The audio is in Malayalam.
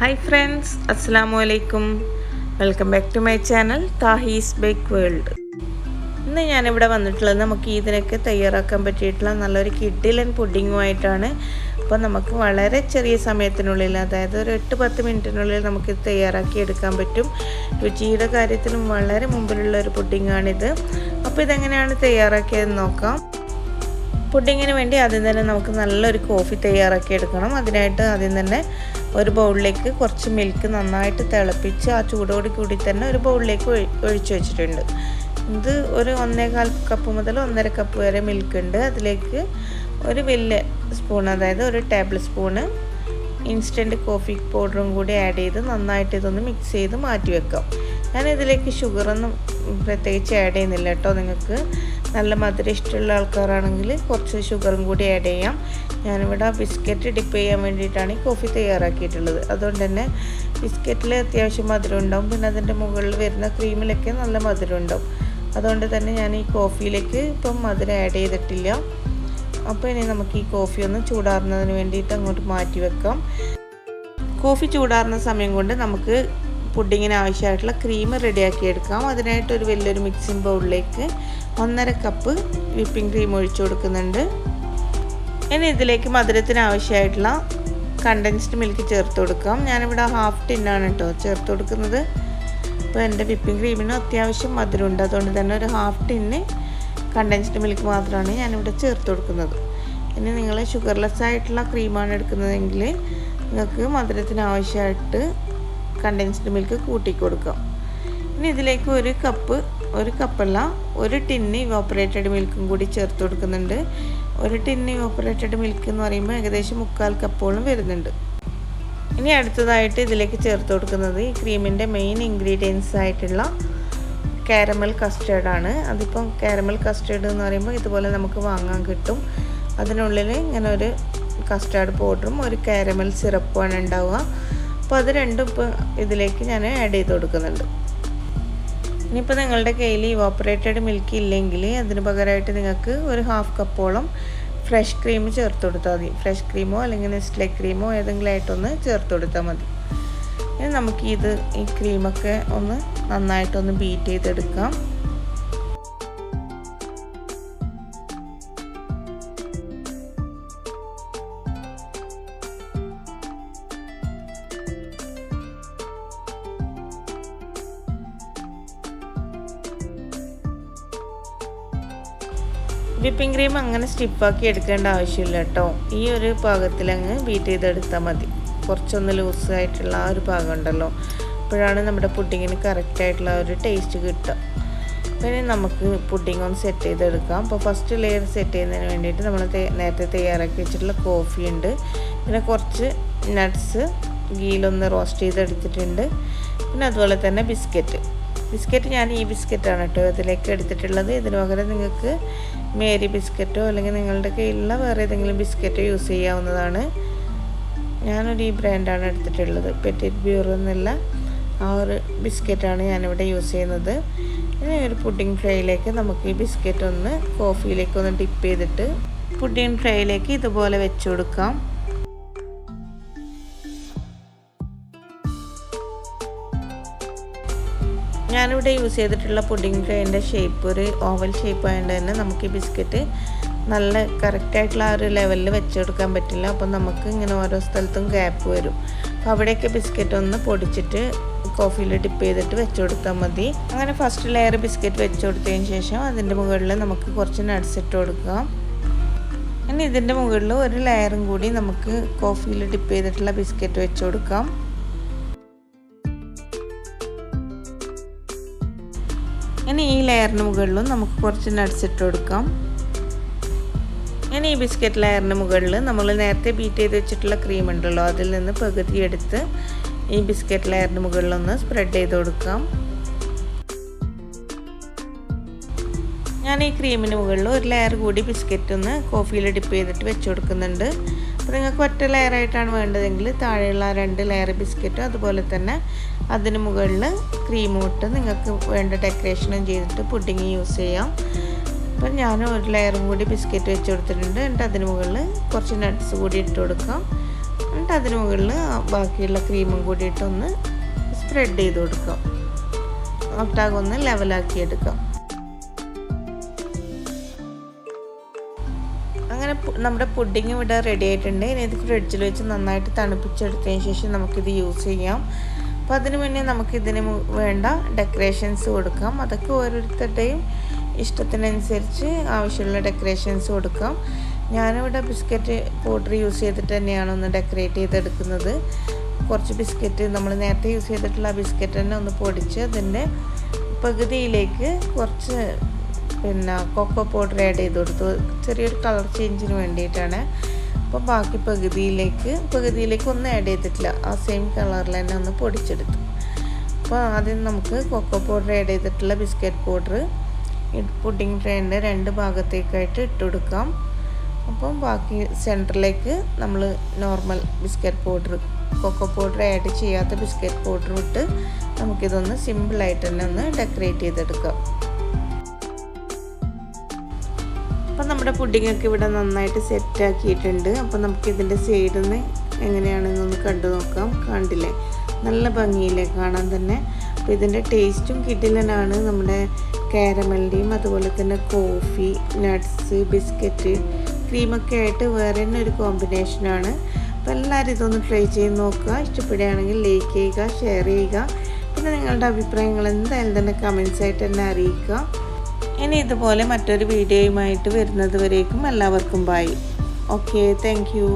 Hi friends, Assalamu alaikum. Welcome back to my channel THAHI'S Bake World. ഇന്ന് ഞാൻ ഇവിടെ വന്നിട്ടുള്ളത് നമുക്ക് ഇതിനൊക്കെ തയ്യാറാക്കാൻ പറ്റിയിട്ടുള്ള നല്ലൊരു കിഡിലൻ പുഡിങ്ങുമായിട്ടാണ്. അപ്പോൾ നമുക്ക് വളരെ ചെറിയ സമയത്തിനുള്ളിൽ, അതായത് ഒരു 8-10 മിനിറ്റിനുള്ളിൽ നമുക്ക് തയ്യാറാക്കി എടുക്കാൻ പറ്റും. രുചിയുടെ കാര്യത്തിലും വളരെ മുമ്പിലുള്ള ഒരു പുഡിങ്ങാണിത്. അപ്പോൾ ഇതെങ്ങനെയാണ് തയ്യാറാക്കിയതെന്ന് നോക്കാം. പുഡിങ്ങിന് വേണ്ടി ആദ്യം തന്നെ നമുക്ക് നല്ലൊരു കോഫി തയ്യാറാക്കി എടുക്കണം. അതിനായിട്ട് ആദ്യം തന്നെ ഒരു ബൗളിലേക്ക് കുറച്ച് മിൽക്ക് നന്നായിട്ട് തിളപ്പിച്ച് ആ ചൂടോട് കൂടി തന്നെ ഒരു ബൗളിലേക്ക് ഒഴിച്ചു വെച്ചിട്ടുണ്ട്. ഇത് ഒരു 1.25 കപ്പ് മുതൽ 1.5 കപ്പ് വരെ മിൽക്ക് ഉണ്ട്. അതിലേക്ക് ഒരു വലിയ സ്പൂൺ, അതായത് ഒരു ടേബിൾ സ്പൂണ് ഇൻസ്റ്റൻറ്റ് കോഫി പൗഡറും കൂടി ആഡ് ചെയ്ത് നന്നായിട്ട് ഇതൊന്ന് മിക്സ് ചെയ്ത് മാറ്റി വെക്കാം. ഞാനിതിലേക്ക് ഷുഗറൊന്നും പ്രത്യേകിച്ച് ആഡ് ചെയ്യുന്നില്ല കേട്ടോ. നിങ്ങൾക്ക് നല്ല മധുരം ഇഷ്ടമുള്ള ആൾക്കാരാണെങ്കിൽ കുറച്ച് ഷുഗറും കൂടി ആഡ് ചെയ്യാം. ഞാനിവിടെ ബിസ്ക്കറ്റ് ഡിപ്പ് ചെയ്യാൻ വേണ്ടിയിട്ടാണ് ഈ കോഫി തയ്യാറാക്കിയിട്ടുള്ളത്. അതുകൊണ്ട് തന്നെ ബിസ്ക്കറ്റിൽ അത്യാവശ്യം മധുരം ഉണ്ടാവും, പിന്നെ അതിൻ്റെ മുകളിൽ വരുന്ന ക്രീമിലൊക്കെ നല്ല മധുരം ഉണ്ടാവും. അതുകൊണ്ട് തന്നെ ഞാൻ ഈ കോഫിയിലേക്ക് ഇപ്പം മധുരം ആഡ് ചെയ്തിട്ടില്ല. അപ്പോൾ ഇനി നമുക്ക് ഈ കോഫി ഒന്ന് ചൂടാറുന്നതിന് വേണ്ടിയിട്ട് അങ്ങോട്ട് മാറ്റി വെക്കാം. കോഫി ചൂടാറുന്ന സമയം കൊണ്ട് നമുക്ക് പുഡിങ്ങിന് ആവശ്യമായിട്ടുള്ള ക്രീം റെഡിയാക്കി എടുക്കാം. അതിനായിട്ട് ഒരു വലിയൊരു മിക്സിംഗ് ബൗളിലേക്ക് 1.5 കപ്പ് വിപ്പിംഗ് ക്രീം ഒഴിച്ചു കൊടുക്കുന്നുണ്ട്. ഇനി ഇതിലേക്ക് മധുരത്തിന് ആവശ്യമായിട്ടുള്ള കണ്ടൻസ്ഡ് മിൽക്ക് ചേർത്ത് കൊടുക്കാം. ഞാനിവിടെ ഹാഫ് ടിന്നാണ് കേട്ടോ ചേർത്ത് കൊടുക്കുന്നത്. അപ്പോൾ എൻ്റെ വിപ്പിംഗ് ക്രീമിന് അത്യാവശ്യം മധുരമുണ്ട്, അതുകൊണ്ട് തന്നെ ഒരു ഹാഫ് ടിന്ന് കണ്ടൻസ്ഡ് മിൽക്ക് മാത്രമാണ് ഞാനിവിടെ ചേർത്ത് കൊടുക്കുന്നത്. ഇനി നിങ്ങൾ ഷുഗർലെസ് ആയിട്ടുള്ള ക്രീമാണ് എടുക്കുന്നതെങ്കിൽ നിങ്ങൾക്ക് മധുരത്തിന് ആവശ്യമായിട്ട് കണ്ടൻസ്ഡ് മിൽക്ക് കൂട്ടി കൊടുക്കാം. ഇനി ഇതിലേക്ക് ഒരു കപ്പല്ല, ഒരു ടിന്ന് ഇവോപ്പറേറ്റഡ് മിൽക്കും കൂടി ചേർത്ത് കൊടുക്കുന്നുണ്ട്. ഒരു ടിന്ന് ഇവോപ്പറേറ്റഡ് മിൽക്ക് എന്ന് പറയുമ്പോൾ ഏകദേശം 3/4 കപ്പോളം വരുന്നുണ്ട്. ഇനി അടുത്തതായിട്ട് ഇതിലേക്ക് ചേർത്ത് കൊടുക്കുന്നത് ഈ ക്രീമിൻ്റെ മെയിൻ ഇൻഗ്രീഡിയൻസ് ആയിട്ടുള്ള കാരമൽ കസ്റ്റേർഡാണ്. അതിപ്പം കാരമൽ കസ്റ്റേർഡ് എന്ന് പറയുമ്പോൾ ഇതുപോലെ നമുക്ക് വാങ്ങാൻ കിട്ടും. അതിനുള്ളിൽ ഇങ്ങനെ ഒരു കസ്റ്റേർഡ് പൗഡറും ഒരു കാരമൽ സിറപ്പുമാണ് ഉണ്ടാവുക. അപ്പോൾ അത് രണ്ടും ഇപ്പോൾ ഇതിലേക്ക് ഞാൻ ആഡ് ചെയ്ത് കൊടുക്കുന്നുണ്ട്. ഇനിയിപ്പോൾ നിങ്ങളുടെ കയ്യിൽ ഇവോപ്പറേറ്റഡ് മിൽക്ക് ഇല്ലെങ്കിൽ അതിന് പകരമായിട്ട് നിങ്ങൾക്ക് ഒരു ഹാഫ് കപ്പോളം ഫ്രഷ് ക്രീം ചേർത്ത് കൊടുത്താൽ മതി. ഫ്രഷ് ക്രീമോ അല്ലെങ്കിൽ നെസ്ലെ ക്രീമോ ഏതെങ്കിലും ആയിട്ടൊന്ന് ചേർത്ത് കൊടുത്താൽ മതി. ഇനി നമുക്ക് ഈ ക്രീമൊക്കെ ഒന്ന് നന്നായിട്ടൊന്ന് ബീറ്റ് ചെയ്തെടുക്കാം. വിപ്പിംഗ് ക്രീം അങ്ങനെ സ്റ്റിപ്പാക്കി എടുക്കേണ്ട ആവശ്യമില്ല കേട്ടോ. ഈ ഒരു പാകത്തിലങ്ങ് ബീറ്റ് ചെയ്തെടുത്താൽ മതി. കുറച്ചൊന്ന് ലൂസായിട്ടുള്ള ആ ഒരു പാകം ഉണ്ടല്ലോ, അപ്പോഴാണ് നമ്മുടെ പുഡിങ്ങിന് കറക്റ്റായിട്ടുള്ള ഒരു ടേസ്റ്റ് കിട്ടുക. പിന്നെ നമുക്ക് പുഡിങ് ഒന്ന് സെറ്റ് ചെയ്തെടുക്കാം. അപ്പോൾ ഫസ്റ്റ് ലെയർ സെറ്റ് ചെയ്യുന്നതിന് വേണ്ടിയിട്ട് നമ്മൾ നേരത്തെ തയ്യാറാക്കി വെച്ചിട്ടുള്ള കോഫി ഉണ്ട്, പിന്നെ കുറച്ച് നട്ട്സ് ഗീലൊന്ന് റോസ്റ്റ് ചെയ്തെടുത്തിട്ടുണ്ട്, പിന്നെ അതുപോലെ തന്നെ ബിസ്ക്കറ്റ് ഞാൻ ഈ ബിസ്ക്കറ്റാണ് കേട്ടോ ഇതിലേക്ക് എടുത്തിട്ടുള്ളത്. ഇതിന് പകരം നിങ്ങൾക്ക് മേരി ബിസ്ക്കറ്റോ അല്ലെങ്കിൽ നിങ്ങളുടെ കയ്യിലുള്ള വേറെ ഏതെങ്കിലും ബിസ്ക്കറ്റോ യൂസ് ചെയ്യാവുന്നതാണ്. ഞാനൊരു ഈ ബ്രാൻഡാണ് എടുത്തിട്ടുള്ളത്, പെറ്റിറ്റ് ബ്യൂറോ എന്നുള്ള ആ ഒരു ബിസ്ക്കറ്റാണ് ഞാനിവിടെ യൂസ് ചെയ്യുന്നത്. ഇനി ഒരു പുഡിംഗ് ട്രേയിലേക്ക് നമുക്ക് ഈ ബിസ്ക്കറ്റ് ഒന്ന് കോഫിയിലേക്ക് ഒന്ന് ഡിപ്പ് ചെയ്തിട്ട് പുഡിംഗ് ട്രേയിലേക്ക് ഇതുപോലെ വെച്ച് കൊടുക്കാം. ഞാനിവിടെ യൂസ് ചെയ്തിട്ടുള്ള പുഡിംഗ് ട്രേൻ്റെ ഷേപ്പ് ഒരു ഓവൽ ഷേപ്പ് ആയതുകൊണ്ട് തന്നെ നമുക്ക് ഈ ബിസ്ക്കറ്റ് നല്ല കറക്റ്റായിട്ടുള്ള ആ ഒരു ലെവലിൽ വെച്ച് കൊടുക്കാൻ പറ്റില്ല. അപ്പം നമുക്ക് ഇങ്ങനെ ഓരോ സ്ഥലത്തും ഗ്യാപ്പ് വരും. അപ്പോൾ അവിടെയൊക്കെ ബിസ്ക്കറ്റ് ഒന്ന് പൊടിച്ചിട്ട് കോഫിയിൽ ഡിപ്പ് ചെയ്തിട്ട് വെച്ച് കൊടുത്താൽ മതി. അങ്ങനെ ഫസ്റ്റ് ലെയർ ബിസ്ക്കറ്റ് വെച്ച് കൊടുത്തതിന് ശേഷം അതിൻ്റെ മുകളിൽ നമുക്ക് കുറച്ച് നട്ട്സ് ഇട്ട് കൊടുക്കാം. ഇനി ഇതിൻ്റെ മുകളിൽ ഒരു ലെയറും കൂടി നമുക്ക് കോഫിയിൽ ഡിപ്പ് ചെയ്തിട്ടുള്ള ബിസ്ക്കറ്റ് വെച്ച് കൊടുക്കാം. ഇനി ഈ ലെയറിന് മുകളിലും നമുക്ക് കുറച്ച് നട്ട്സ് ഇട്ട് കൊടുക്കാം. ഇനി ഈ ബിസ്ക്കറ്റ് ലെയറിന് മുകളിൽ നമ്മൾ നേരത്തെ ബീറ്റ് ചെയ്ത് വെച്ചിട്ടുള്ള ക്രീം ഉണ്ടല്ലോ, അതിൽ നിന്ന് പകുതി എടുത്ത് ഈ ബിസ്ക്കറ്റ് ലെയറിന് മുകളിലൊന്ന് സ്പ്രെഡ് ചെയ്ത് കൊടുക്കാം. ഞാൻ ഈ ക്രീമിന് മുകളിൽ ഒരു ലെയർ കൂടി ബിസ്ക്കറ്റ് ഒന്ന് കോഫിയിൽ ഡിപ്പ് ചെയ്തിട്ട് വെച്ച് കൊടുക്കുന്നുണ്ട്. അപ്പോൾ നിങ്ങൾക്ക് ഒറ്റ ലെയറായിട്ടാണ് വേണ്ടതെങ്കിൽ താഴെയുള്ള 2 ലെയർ ബിസ്ക്കറ്റും അതുപോലെ തന്നെ അതിന് മുകളിൽ ക്രീമും ഇട്ട് നിങ്ങൾക്ക് വേണ്ട ഡെക്കറേഷനും ചെയ്തിട്ട് പുഡിങ് യൂസ് ചെയ്യാം. അപ്പം ഞാൻ ഒരു ലെയറും കൂടി ബിസ്ക്കറ്റ് വെച്ച് കൊടുത്തിട്ടുണ്ട്. എന്നിട്ട് അതിന് മുകളിൽ കുറച്ച് നട്ട്സ് കൂടി ഇട്ട് കൊടുക്കാം. എന്നിട്ട് അതിന് മുകളിൽ ബാക്കിയുള്ള ക്രീമും കൂടിയിട്ടൊന്ന് സ്പ്രെഡ് ചെയ്ത് കൊടുക്കാം. ഒട്ടാകൊന്ന് ലെവലാക്കി എടുക്കാം. അങ്ങനെ നമ്മുടെ പുഡിങ് ഇവിടെ റെഡി ആയിട്ടുണ്ട്. ഇനി ഇത് ഫ്രിഡ്ജിൽ വെച്ച് നന്നായിട്ട് തണുപ്പിച്ചെടുത്തതിന് ശേഷം നമുക്കിത് യൂസ് ചെയ്യാം. അപ്പോൾ അതിന് മുന്നേ നമുക്കിതിന് വേണ്ട ഡെക്കറേഷൻസ് കൊടുക്കാം. അതൊക്കെ ഓരോരുത്തരുടെയും ഇഷ്ടത്തിനനുസരിച്ച് ആവശ്യമുള്ള ഡെക്കറേഷൻസ് കൊടുക്കാം. ഞാനിവിടെ ബിസ്ക്കറ്റ് പൗഡർ യൂസ് ചെയ്തിട്ട് തന്നെയാണ് ഒന്ന് ഡെക്കറേറ്റ് ചെയ്തെടുക്കുന്നത്. കുറച്ച് ബിസ്ക്കറ്റ് നമ്മൾ നേരത്തെ യൂസ് ചെയ്തിട്ടുള്ള ബിസ്ക്കറ്റ് തന്നെ ഒന്ന് പൊടിച്ച് അതിൻ്റെ പകുതിയിലേക്ക് കുറച്ച് കൊക്കോ പൗഡർ ആഡ് ചെയ്ത് കൊടുത്തു. ചെറിയൊരു കളർ ചേഞ്ചിന് വേണ്ടിയിട്ടാണ്. അപ്പോൾ ബാക്കി പകുതിയിലേക്ക് ഒന്നും ആഡ് ചെയ്തിട്ടില്ല. ആ സെയിം കളറിൽ തന്നെ ഒന്ന് പൊടിച്ചെടുത്തു. അപ്പോൾ ആദ്യം നമുക്ക് കൊക്കോ പൗഡർ ആഡ് ചെയ്തിട്ടുള്ള ബിസ്ക്കറ്റ് പൗഡർ പുഡിംഗ് ട്രേൻ്റെ 2 ഭാഗത്തേക്കായിട്ട് ഇട്ട് കൊടുക്കാം. അപ്പം ബാക്കി സെൻറ്ററിലേക്ക് നമ്മൾ normal biscuit powder, cocoa powder add ചെയ്യാത്ത ബിസ്ക്കറ്റ് പൗഡർ ഇട്ട് നമുക്കിതൊന്ന് സിമ്പിളായിട്ട് തന്നെ ഒന്ന് ഡെക്കറേറ്റ് ചെയ്തെടുക്കാം. അപ്പം നമ്മുടെ പുഡിങ്ങൊക്കെ ഇവിടെ നന്നായിട്ട് സെറ്റാക്കിയിട്ടുണ്ട്. അപ്പോൾ നമുക്കിതിൻ്റെ സൈഡിൽ നിന്ന് എങ്ങനെയാണെന്നൊന്ന് കണ്ടു നോക്കാം. കണ്ടില്ലേ, നല്ല ഭംഗിയില്ലേ കാണാൻ തന്നെ. അപ്പോൾ ഇതിൻ്റെ ടേസ്റ്റും കിടിലനാണ്. നമ്മുടെ കാരമലിൻ്റെയും അതുപോലെ തന്നെ കോഫി, നട്ട്സ്, ബിസ്ക്കറ്റ്, ക്രീമൊക്കെ ആയിട്ട് വേറെ തന്നെ ഒരു കോമ്പിനേഷനാണ്. അപ്പോൾ എല്ലാവരും ഇതൊന്ന് ട്രൈ ചെയ്ത് നോക്കുക. ഇഷ്ടപ്പെടുകയാണെങ്കിൽ ലൈക്ക് ചെയ്യുക, ഷെയർ ചെയ്യുക. പിന്നെ നിങ്ങളുടെ അഭിപ്രായങ്ങൾ എന്തായാലും തന്നെ കമൻസ് ആയിട്ട് തന്നെ അറിയിക്കുക. ഇനി ഇതുപോലെ മറ്റൊരു വീഡിയോയുമായിട്ട് വരുന്നത് വരേക്കും എല്ലാവർക്കും ബൈ. Okay, thank you.